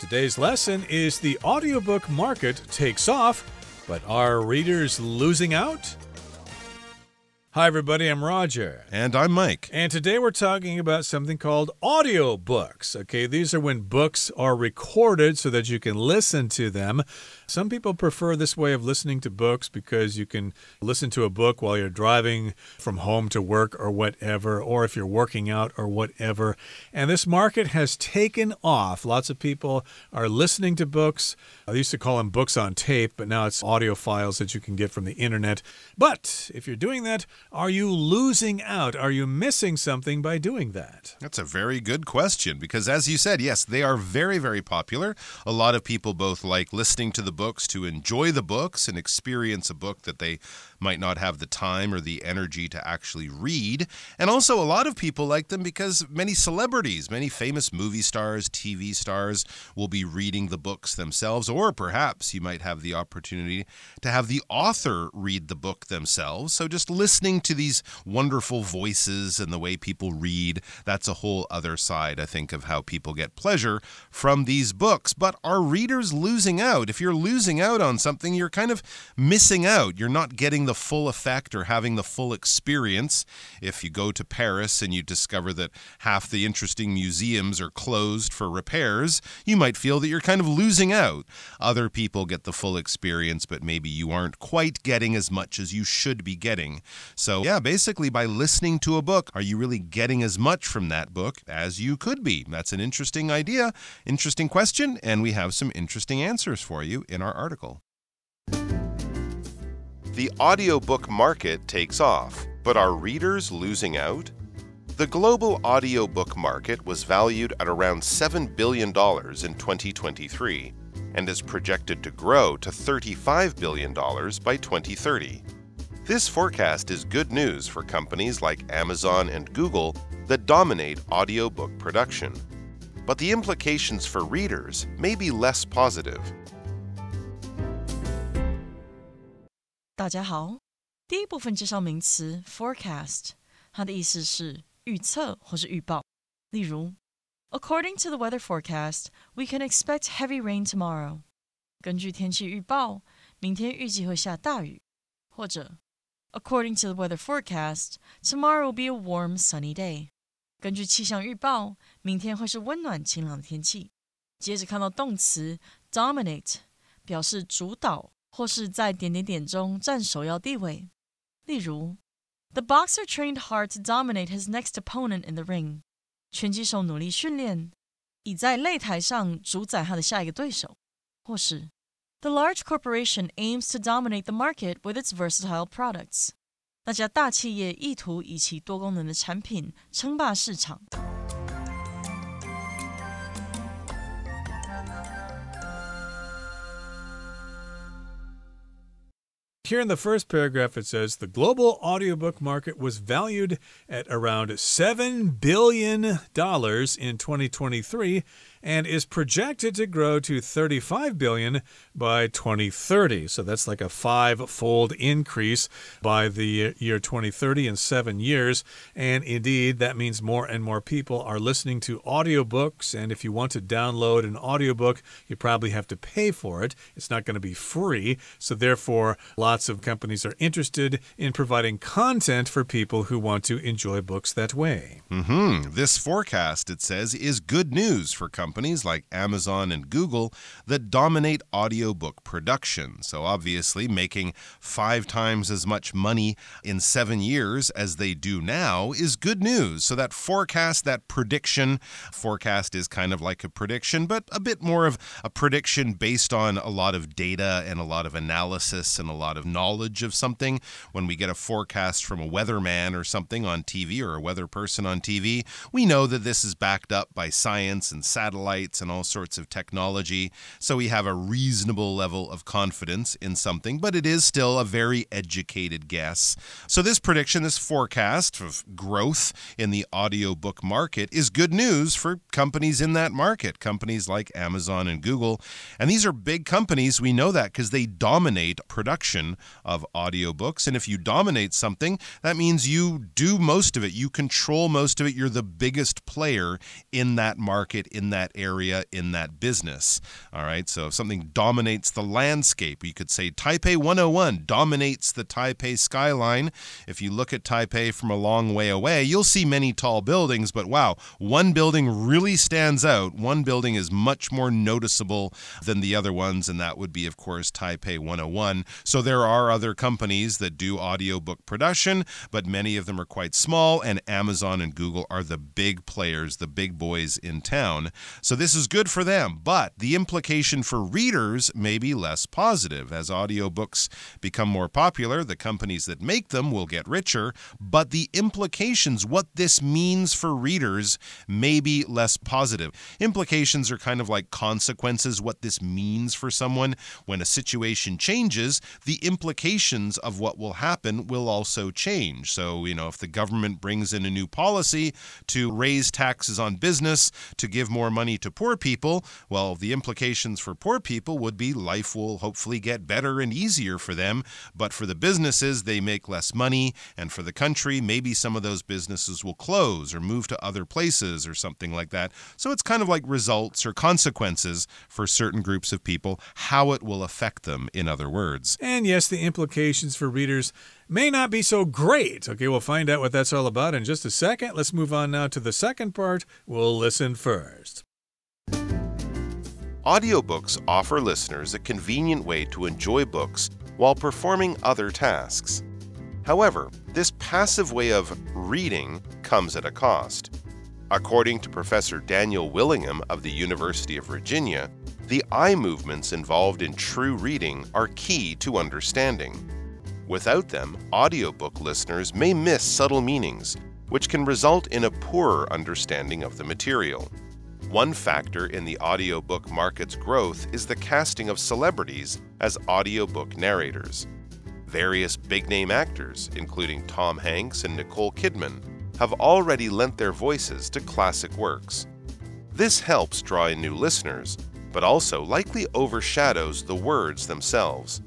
Today's lesson is the audiobook market takes off, but are readers losing out? Hi, everybody. I'm Roger. And I'm Mike. And today we're talking about something called audiobooks. Okay, these are when books are recorded so that you can listen to them. Some people prefer this way of listening to books because you can listen to a book while you're driving from home to work or whatever, or if you're working out or whatever. And this market has taken off. Lots of people are listening to books. I used to call them books on tape, but now it's audio files that you can get from the internet. But if you're doing that, are you losing out? Are you missing something by doing that? That's a very good question because, as you said, yes, they are very, very popular. A lot of people both like listening to the books to enjoy the books and experience a book that they might not have the time or the energy to actually read. And also a lot of people like them because many celebrities, many famous movie stars, TV stars will be reading the books themselves, or perhaps you might have the opportunity to have the author read the book themselves. So just listening to these wonderful voices and the way people read, that's a whole other side, I think, of how people get pleasure from these books. But are readers losing out? If you're losing out on something, you're kind of missing out. You're not getting the full effect or having the full experience. If you go to Paris and you discover that half the interesting museums are closed for repairs, you might feel that you're kind of losing out. Other people get the full experience, but maybe you aren't quite getting as much as you should be getting. So, yeah, basically by listening to a book, are you really getting as much from that book as you could be? That's an interesting idea, interesting question, and we have some interesting answers for you in our article. The audiobook market takes off, but are readers losing out? The global audiobook market was valued at around $7 billion in 2023 and is projected to grow to $35 billion by 2030. This forecast is good news for companies like Amazon and Google that dominate audiobook production. But the implications for readers may be less positive. 大家好，第一部分介绍名词 forecast， 它的意思是预测或是预报。例如 According to the weather forecast, we can expect heavy rain tomorrow. 根据天气预报，明天预计会下大雨。或者 According to the weather forecast, tomorrow will be a warm, sunny day. 根据气象预报，明天会是温暖晴朗的天气。接着看到动词 dominate， 表示主导或是在点点点中占首要地位。例如 The boxer trained hard to dominate his next opponent in the ring. 拳击手努力训练，以在擂台上主宰他的下一个对手。或是 The large corporation aims to dominate the market with its versatile products. 那家大企业意图以其多功能的产品称霸市场。Here in the first paragraph, it says, the global audiobook market was valued at around $7 billion in 2023 and is projected to grow to $35 billion by 2030. So that's like a 5-fold increase by the year 2030 in 7 years. And indeed, that means more and more people are listening to audiobooks. And if you want to download an audiobook, you probably have to pay for it. It's not going to be free. So therefore, lots of companies are interested in providing content for people who want to enjoy books that way. This forecast, it says, is good news for companies like Amazon and Google that dominate audiobook production. So obviously, making 5 times as much money in 7 years as they do now is good news. So that forecast, that prediction, forecast is kind of like a prediction, but a bit more of a prediction based on a lot of data and a lot of analysis and a lot of knowledge of something. When we get a forecast from a weatherman or something on TV or a weather person on TV, we know that this is backed up by science and satellites and all sorts of technology. So we have a reasonable level of confidence in something, but it is still a very educated guess. So this prediction, this forecast of growth in the audiobook market is good news for companies in that market, companies like Amazon and Google. And these are big companies. We know that because they dominate production of audiobooks. And if you dominate something, that means you do most of it. You control most of it. You're the biggest player in that market, in that area in that business. All right, so if something dominates the landscape, you could say Taipei 101 dominates the Taipei skyline. If you look at Taipei from a long way away, you'll see many tall buildings, but wow, one building really stands out. One building is much more noticeable than the other ones, and that would be, of course, Taipei 101. So there are other companies that do audiobook production, but many of them are quite small, and Amazon and Google are the big players, the big boys in town. So this is good for them, but the implication for readers may be less positive. As audiobooks become more popular, the companies that make them will get richer, but the implications, what this means for readers, may be less positive. Implications are kind of like consequences, what this means for someone. When a situation changes, the implications of what will happen will also change. So, if the government brings in a new policy to raise taxes on business, to give more money to poor people, well, the implications for poor people would be life will hopefully get better and easier for them, but for the businesses, they make less money, and for the country, maybe some of those businesses will close or move to other places or something like that. So it's kind of like results or consequences for certain groups of people, how it will affect them, in other words. And yes, the implications for readers may not be so great. Okay, we'll find out what that's all about in just a second. Let's move on now to the second part. We'll listen first. Audiobooks offer listeners a convenient way to enjoy books while performing other tasks. However, this passive way of reading comes at a cost. According to Professor Daniel Willingham of the University of Virginia, the eye movements involved in true reading are key to understanding. Without them, audiobook listeners may miss subtle meanings, which can result in a poorer understanding of the material. One factor in the audiobook market's growth is the casting of celebrities as audiobook narrators. Various big-name actors, including Tom Hanks and Nicole Kidman, have already lent their voices to classic works. This helps draw in new listeners, but also likely overshadows the words themselves.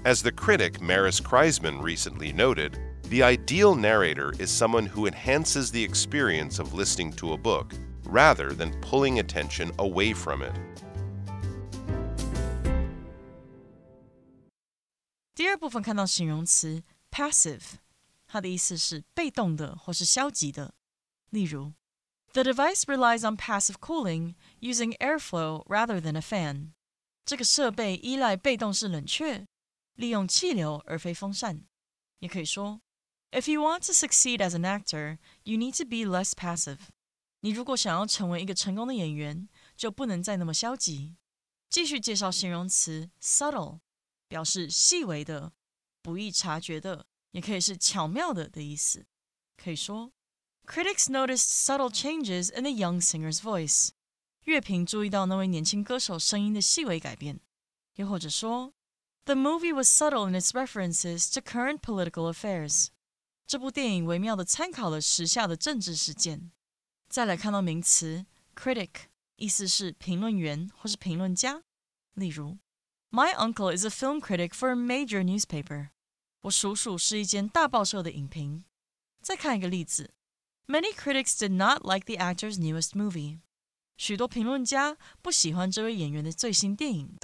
As the critic Maris Kreisman recently noted, the ideal narrator is someone who enhances the experience of listening to a book, rather than pulling attention away from it. 第二部分看到形容词 passive， 它的意思是被动的或是消极的。例如 The device relies on passive cooling, using airflow rather than a fan. 这个设备依赖被动式冷却，利用气流而非风扇。也可以说 If you want to succeed as an actor, you need to be less passive. 你如果想要成为一个成功的演员，就不能再那么消极。继续介绍形容词 subtle， 表示细微的、不易察觉的，也可以是巧妙的的意思。可以说 Critics noticed subtle changes in the young singer's voice. 乐评注意到那位年轻歌手声音的细微改变。又或者说 The movie was subtle in its references to current political affairs. 这部电影微妙地参考了时下的政治事件。再来看到名词 critic， 意思是评论员或是评论家。例如 My uncle is a film critic for a major newspaper. 我叔叔是一间大报社的影评。再看一个例子 Many critics did not like the actor's newest movie. 许多评论家不喜欢这位演员的最新电影。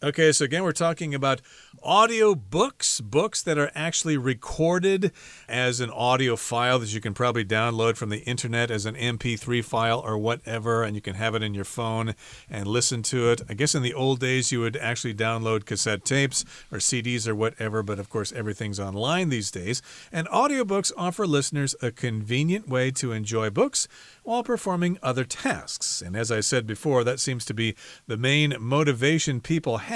Okay, so again, we're talking about audio books, books that are actually recorded as an audio file that you can probably download from the internet as an MP3 file or whatever, and you can have it in your phone and listen to it. I guess in the old days, you would actually download cassette tapes or CDs or whatever, but of course, everything's online these days. And audiobooks offer listeners a convenient way to enjoy books while performing other tasks. And as I said before, that seems to be the main motivation people have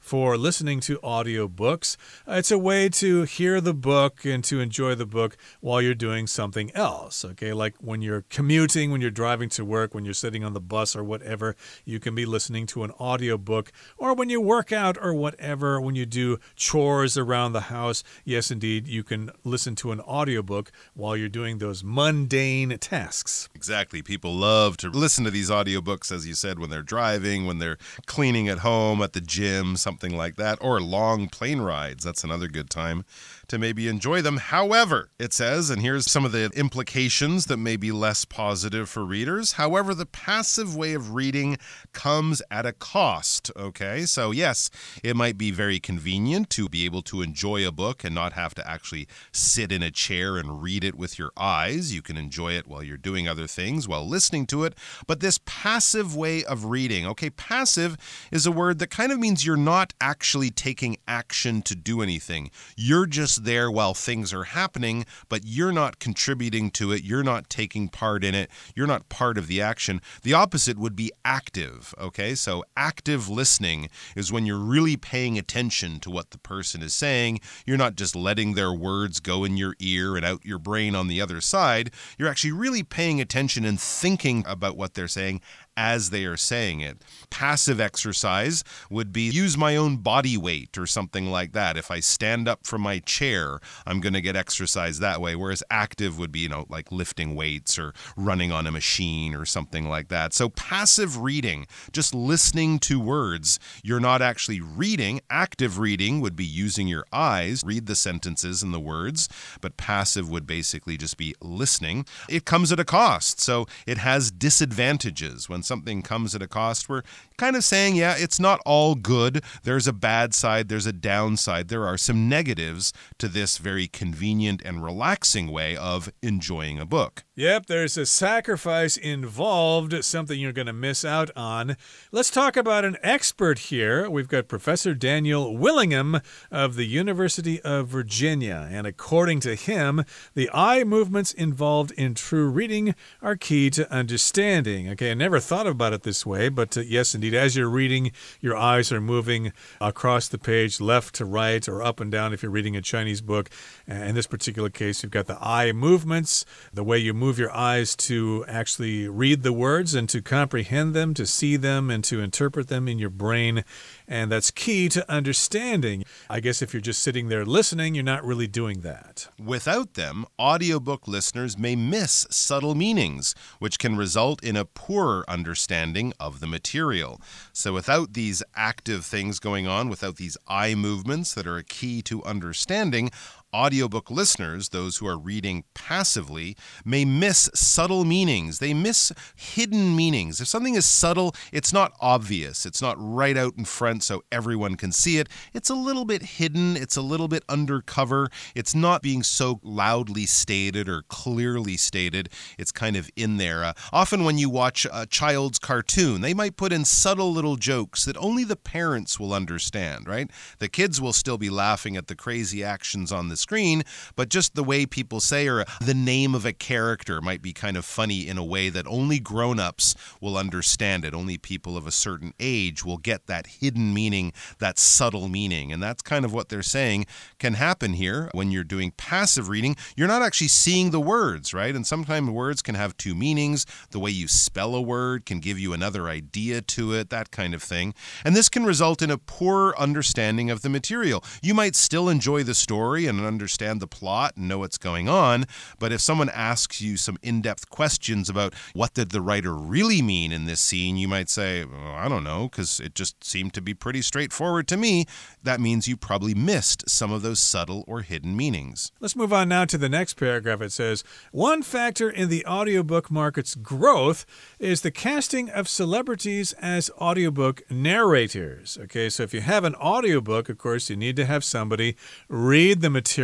for listening to audiobooks. It's a way to hear the book and to enjoy the book while you're doing something else. Okay, like when you're commuting, when you're driving to work, when you're sitting on the bus or whatever, you can be listening to an audiobook. Or when you work out or whatever, when you do chores around the house, yes, indeed, you can listen to an audiobook while you're doing those mundane tasks. Exactly. People love to listen to these audiobooks, as you said, when they're driving, when they're cleaning at home, at the the gym, something like that, or long plane rides. That's another good time to maybe enjoy them. However, it says, and here's some of the implications that may be less positive for readers. However, the passive way of reading comes at a cost, okay? So yes, it might be very convenient to be able to enjoy a book and not have to actually sit in a chair and read it with your eyes. You can enjoy it while you're doing other things, while listening to it. But this passive way of reading, okay, passive is a word that kind of means you're not actually taking action to do anything. You're just there while things are happening, but you're not contributing to it. You're not taking part in it. You're not part of the action. The opposite would be active, okay? So active listening is when you're really paying attention to what the person is saying. You're not just letting their words go in your ear and out your brain on the other side. You're actually really paying attention and thinking about what they're saying as they are saying it. Passive exercise would be use my own body weight or something like that. If I stand up from my chair, I'm going to get exercise that way, whereas active would be, like lifting weights or running on a machine or something like that. So passive reading, just listening to words, you're not actually reading. Active reading would be using your eyes, read the sentences and the words, but passive would basically just be listening. It comes at a cost, so it has disadvantages. When something comes at a cost, we're kind of saying, yeah, it's not all good. There's a bad side, there's a downside. There are some negatives to this very convenient and relaxing way of enjoying a book. Yep, there's a sacrifice involved, something you're going to miss out on. Let's talk about an expert here. We've got Professor Daniel Willingham of the University of Virginia. And according to him, the eye movements involved in true reading are key to understanding. Okay, I never thought about it this way, but yes, indeed, as you're reading, your eyes are moving across the page, left to right or up and down if you're reading a Chinese book. In this particular case, you've got the eye movements, the way you move your eyes to actually read the words and to comprehend them, to see them and to interpret them in your brain. And that's key to understanding. I guess if you're just sitting there listening, you're not really doing that. Without them, audiobook listeners may miss subtle meanings, which can result in a poorer understanding of the material. So without these active things going on, without these eye movements that are a key to understanding, audiobook listeners, those who are reading passively, may miss subtle meanings. They miss hidden meanings. If something is subtle, it's not obvious. It's not right out in front so everyone can see it. It's a little bit hidden. It's a little bit undercover. It's not being so loudly stated or clearly stated. It's kind of in there. Often when you watch a child's cartoon, they might put in subtle little jokes that only the parents will understand, right? The kids will still be laughing at the crazy actions on the screen, but just the way people say or the name of a character might be kind of funny in a way that only grown-ups will understand it. Only people of a certain age will get that hidden meaning, that subtle meaning. And that's kind of what they're saying can happen here when you're doing passive reading. You're not actually seeing the words, right? And sometimes words can have two meanings. The way you spell a word can give you another idea to it, that kind of thing. And this can result in a poorer understanding of the material. You might still enjoy the story and understand the plot and know what's going on, but if someone asks you some in-depth questions about what did the writer really mean in this scene, you might say, oh, I don't know, because it just seemed to be pretty straightforward to me. That means you probably missed some of those subtle or hidden meanings. Let's move on now to the next paragraph. It says, one factor in the audiobook market's growth is the casting of celebrities as audiobook narrators. Okay, so if you have an audiobook, of course, you need to have somebody read the material,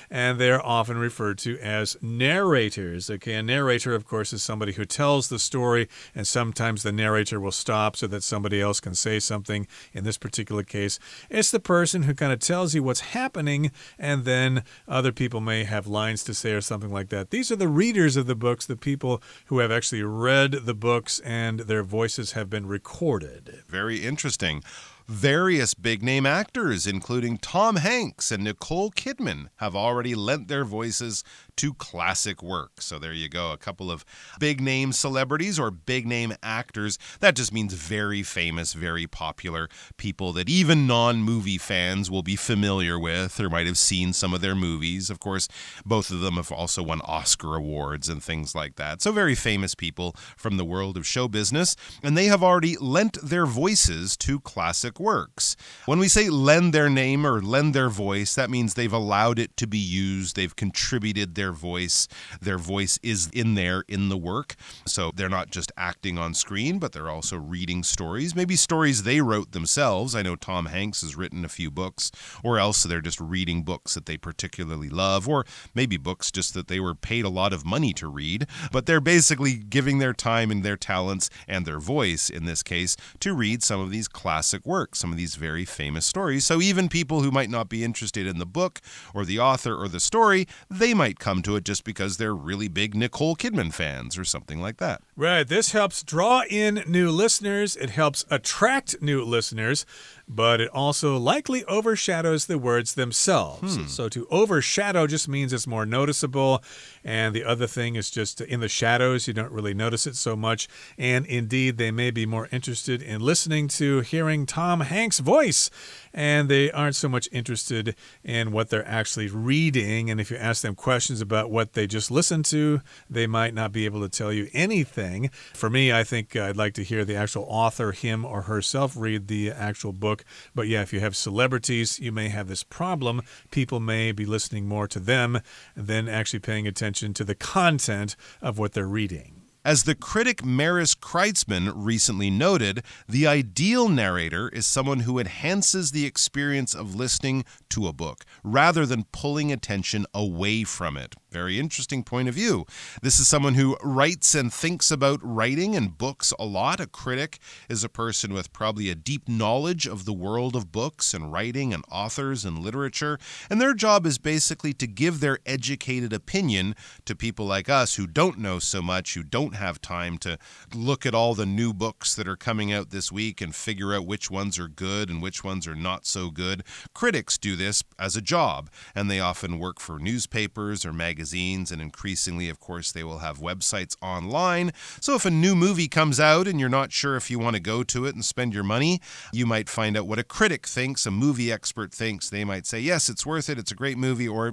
and they're often referred to as narrators. Okay, a narrator, of course, is somebody who tells the story, and sometimes the narrator will stop so that somebody else can say something. In this particular case, it's the person who kind of tells you what's happening, and then other people may have lines to say or something like that. These are the readers of the books, the people who have actually read the books, and their voices have been recorded. Very interesting. Various big-name actors, including Tom Hanks and Nicole Kidman, have already lent their voices to classic work. So there you go, a couple of big-name celebrities or big-name actors. That just means very famous, very popular people that even non-movie fans will be familiar with or might have seen some of their movies. Of course, both of them have also won Oscar awards and things like that. So very famous people from the world of show business, and they have already lent their voices to classic classic works. When we say lend their name or lend their voice, that means they've allowed it to be used. They've contributed their voice. Their voice is in there in the work. So they're not just acting on screen, but they're also reading stories, maybe stories they wrote themselves. I know Tom Hanks has written a few books, or else they're just reading books that they particularly love, or maybe books just that they were paid a lot of money to read, but they're basically giving their time and their talents and their voice, in this case, to read some of these classic works, some of these very famous stories. So even people who might not be interested in the book or the author or the story, they might come to it just because they're really big Nicole Kidman fans or something like that. Right. This helps draw in new listeners. It helps attract new listeners, but it also likely overshadows the words themselves. So to overshadow just means it's more noticeable, and the other thing is just in the shadows, you don't really notice it so much, and indeed they may be more interested in listening to hearing Tom Hanks' voice, and they aren't so much interested in what they're actually reading, and if you ask them questions about what they just listened to, they might not be able to tell you anything. For me, I think I'd like to hear the actual author, him or herself, read the actual book. But yeah, if you have celebrities, you may have this problem. People may be listening more to them than actually paying attention to the content of what they're reading. As the critic Maris Kreitzman recently noted, the ideal narrator is someone who enhances the experience of listening to a book, rather than pulling attention away from it. Very interesting point of view. This is someone who writes and thinks about writing and books a lot. A critic is a person with probably a deep knowledge of the world of books and writing and authors and literature, and their job is basically to give their educated opinion to people like us who don't know so much, who don't have time to look at all the new books that are coming out this week and figure out which ones are good and which ones are not so good. Critics do this as a job, and they often work for newspapers or magazines, and increasingly, of course, they will have websites online. So if a new movie comes out and you're not sure if you want to go to it and spend your money, you might find out what a critic thinks, a movie expert thinks. They might say, yes, it's worth it, it's a great movie, or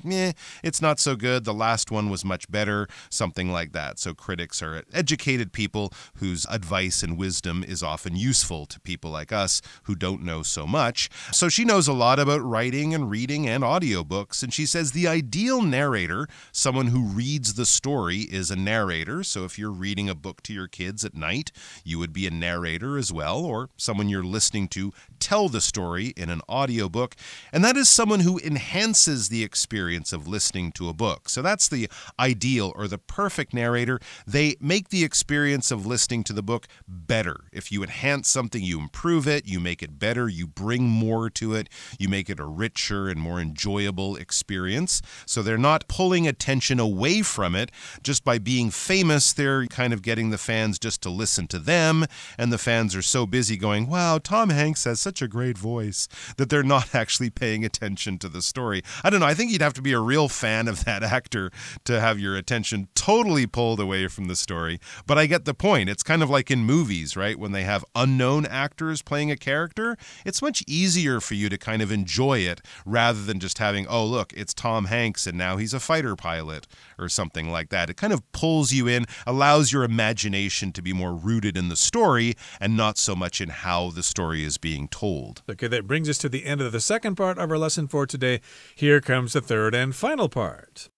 it's not so good, the last one was much better, something like that. So critics are educated people whose advice and wisdom is often useful to people like us who don't know so much. So she knows a lot about writing and reading and audiobooks, and she says the ideal narrator, someone who reads the story, is a narrator. So if you're reading a book to your kids at night, you would be a narrator as well, or someone you're listening to tell the story in an audiobook. And that is someone who enhances the experience of listening to a book. So that's the ideal or the perfect narrator. They make the experience of listening to the book better. If you enhance something, you improve it, you make it better, you bring more to it, you make it a richer and more enjoyable experience. So they're not pulling attention away from it. Just by being famous, they're kind of getting the fans just to listen to them, and the fans are so busy going, wow, Tom Hanks has such a great voice, that they're not actually paying attention to the story. I don't know, I think you'd have to be a real fan of that actor to have your attention totally pulled away from the story. But I get the point. It's kind of like in movies, right? When they have unknown actors playing a character, it's much easier for you to kind of enjoy it rather than just having, oh, look, it's Tom Hanks and now he's a fighter pilot or something like that. It kind of pulls you in, allows your imagination to be more rooted in the story and not so much in how the story is being told. Okay, that brings us to the end of the second part of our lesson for today. Here comes the third and final part.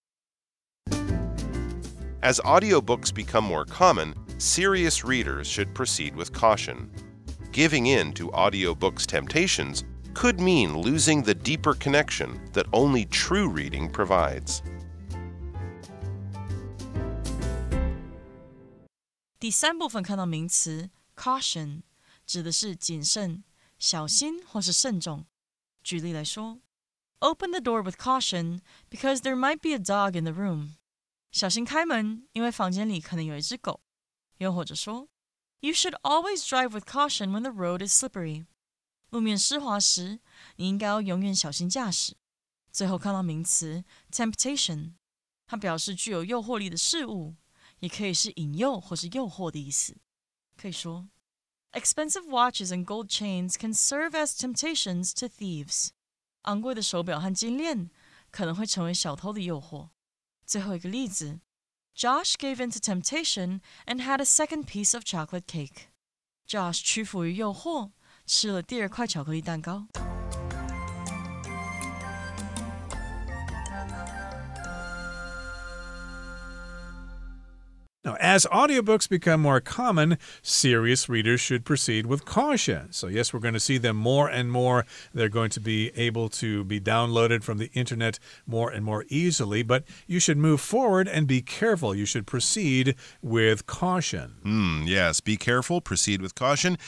As audiobooks become more common, serious readers should proceed with caution. Giving in to audiobooks' temptations could mean losing the deeper connection that only true reading provides. 第三部分看到名词 caution， 指的是谨慎、小心或是慎重。举例来说 ，Open the door with caution because there might be a dog in the room。小心开门，因为房间里可能有一只狗。又或者说 ，You should always drive with caution when the road is slippery。路面湿滑时，你应该要永远小心驾驶。最后看到名词 temptation， 它表示具有诱惑力的事物，也可以是引诱或是诱惑的意思。可以说 ，Expensive watches and gold chains can serve as temptations to thieves。昂贵的手表和金链可能会成为小偷的诱惑。最后一个例子 ，Josh gave in to temptation and had a second piece of chocolate cake。Josh 屈服于诱惑，吃了第2块巧克力蛋糕。Now, as audiobooks become more common, serious readers should proceed with caution. So, yes, we're going to see them more and more. They're going to be able to be downloaded from the internet more and more easily. But you should move forward and be careful. You should proceed with caution. Yes, be careful, proceed with caution.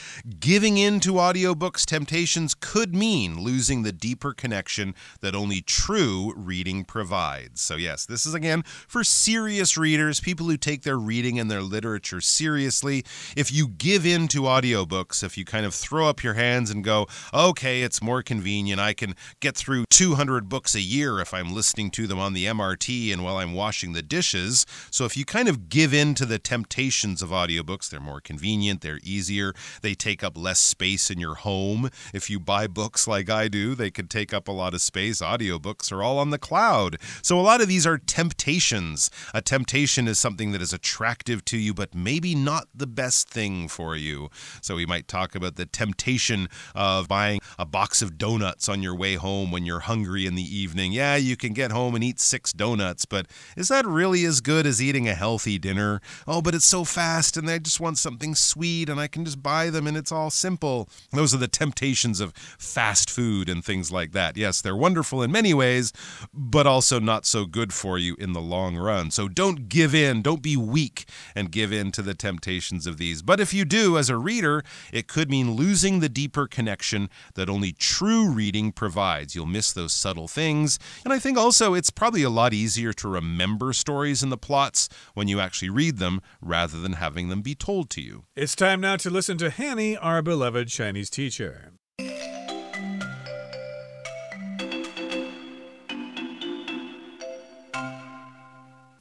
Giving in to audiobooks' temptations could mean losing the deeper connection that only true reading provides. So, yes, this is, again, for serious readers, people who take their reading and their literature seriously. If you give in to audiobooks, if you kind of throw up your hands and go, okay, it's more convenient, I can get through 200 books a year if I'm listening to them on the MRT and while I'm washing the dishes. So if you kind of give in to the temptations of audiobooks, they're more convenient, they're easier, they take up less space in your home. If you buy books like I do, they could take up a lot of space. Audiobooks are all on the cloud. So a lot of these are temptations. A temptation is something that is attractive to you, but maybe not the best thing for you. So we might talk about the temptation of buying a box of donuts on your way home when you're hungry in the evening. Yeah, you can get home and eat 6 donuts, but is that really as good as eating a healthy dinner? Oh, but it's so fast and I just want something sweet and I can just buy them and it's all simple. Those are the temptations of fast food and things like that. Yes, they're wonderful in many ways, but also not so good for you in the long run. So don't give in, don't be weak and give in to the temptations of these. But if you do, as a reader, it could mean losing the deeper connection that only true reading provides. You'll miss those subtle things. And I think also it's probably a lot easier to remember stories and the plots when you actually read them rather than having them be told to you. It's time now to listen to Hanny, our beloved Chinese teacher.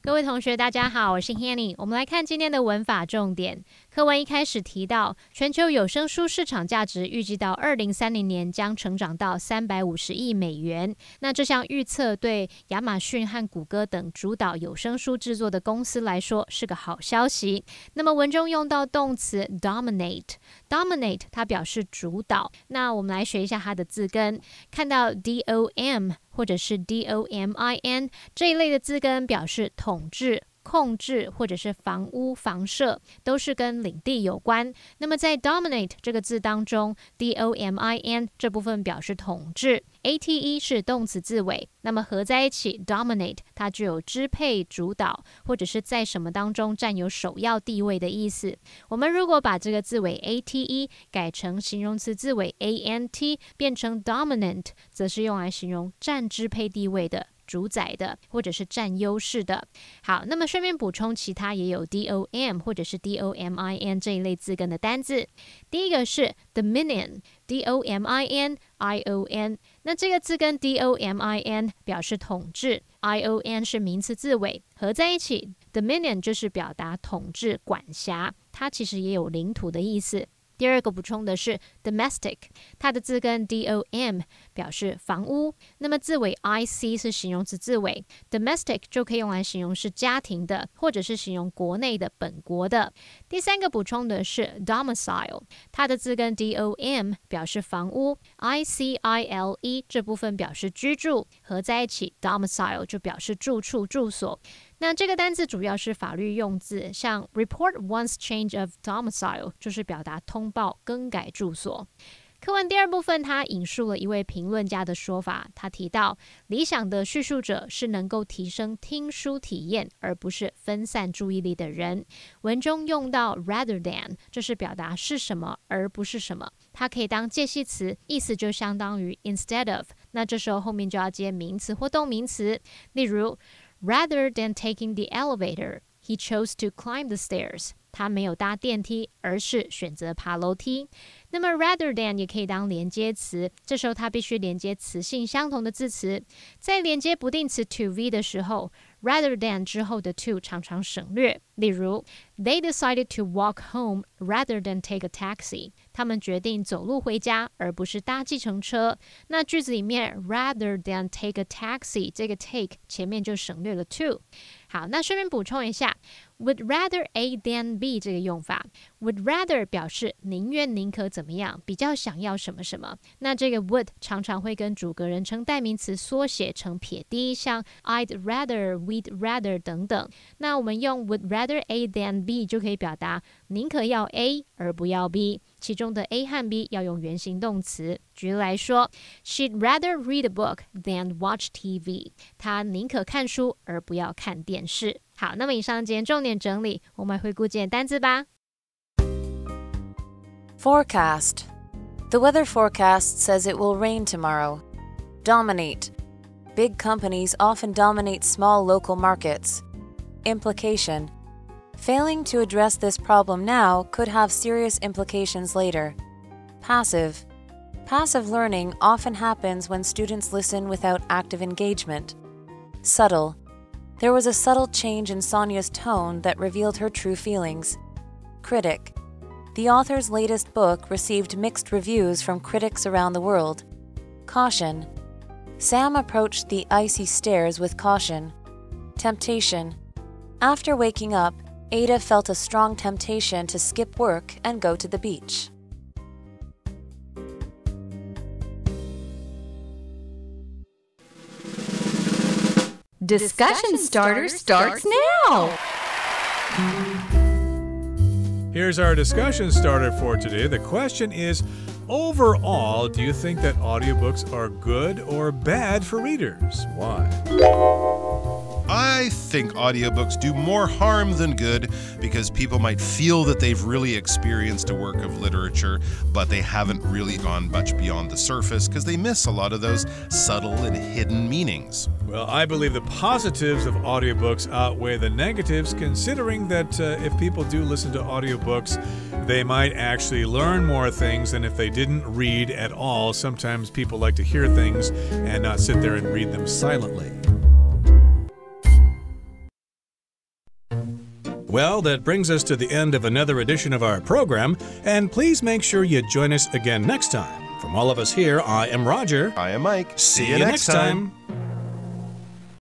各位同学大家好，我是 Hanny。 我们来看今天的文法重点。课文一开始提到，全球有声书市场价值预计到2030年将成长到350亿美元。那这项预测对亚马逊和谷歌等主导有声书制作的公司来说是个好消息。那么文中用到动词 dominate 它表示主导。那我们来学一下它的字根，看到 dom 或者是 domin 这一类的字根表示统治、控制或者是房屋、房舍，都是跟领地有关。那么在 dominate 这个字当中 domin 这部分表示统治， ate 是动词字尾，那么合在一起 dominate 它具有支配、主导或者是在什么当中占有首要地位的意思。我们如果把这个字尾 ate 改成形容词字尾 ant 变成 dominant， 则是用来形容占支配地位的、主宰的或者是占优势的。好，那么顺便补充其他也有 dom 或者是 domin 这一类字根的单字。第一个是 dominion domin ion， 那这个字根 domin 表示统治， ion 是名词字尾，合在一起 dominion 就是表达统治、管辖，它其实也有领土的意思。第二个补充的是 domestic， 它的字根 dom 表示房屋，那么字尾 ic 是形容词字尾， domestic 就可以用来形容是家庭的，或者是形容国内的、本国的。第三个补充的是 domicile， 它的字根 dom 表示房屋， icile 这部分表示居住，合在一起 domicile 就表示住处、住所。那这个单字主要是法律用字，像 report one's change of domicile 就是表达通报、更改住所。课文第二部分，他引述了一位评论家的说法，他提到理想的叙述者是能够提升听书体验，而不是分散注意力的人。文中用到 rather than， 这是表达是什么而不是什么，它可以当介系词，意思就相当于 instead of， 那这时候后面就要接名词或动名词，例如Rather than taking the elevator, he chose to climb the stairs. 他没有搭电梯，而是选择爬楼梯。那么 rather than 也可以当连接词，这时候它必须连接词性相同的字词。在连接不定词 to be 的时候， rather than 之后的 to 常常省略。例如 They decided to walk home rather than take a taxi. 他们决定走路回家，而不是搭计程车。那句子里面 rather than take a taxi 这个 take 前面就省略了 to。好，那顺便补充一下 would rather A than B 这个用法。would rather 表示宁愿宁可怎怎么样，比较想要什么什么。那这个 would 常常会跟主格人称代名词缩写成撇 d， 像 I'd rather, we'd rather 等等。那我们用 would rather A than B 就可以表达宁可要 A 而不要 B， 其中的 A 和 B 要用原形动词。举例来说 She'd rather read a book than watch TV， 她宁可看书而不要看电视。好，那么以上今天重点整理，我们来回顾今天单字吧。Forecast. The weather forecast says it will rain tomorrow. Dominate. Big companies often dominate small local markets. Implication. Failing to address this problem now could have serious implications later. Passive. Passive learning often happens when students listen without active engagement. Subtle. There was a subtle change in Sonia's tone that revealed her true feelings. Critic. The author's latest book received mixed reviews from critics around the world. Caution. Sam approached the icy stairs with caution. Temptation. After waking up, Ada felt a strong temptation to skip work and go to the beach. Discussion Starter starts now! Here's our discussion starter for today. The question is, overall, do you think that audiobooks are good or bad for readers? Why? I think audiobooks do more harm than good because people might feel that they've really experienced a work of literature, but they haven't really gone much beyond the surface because they miss a lot of those subtle and hidden meanings. Well, I believe the positives of audiobooks outweigh the negatives, considering that if people do listen to audiobooks, they might actually learn more things than if they didn't read at all. Sometimes people like to hear things and not sit there and read them silently. Well, that brings us to the end of another edition of our program, and please make sure you join us again next time. From all of us here, I am Roger. I am Mike. See you next time.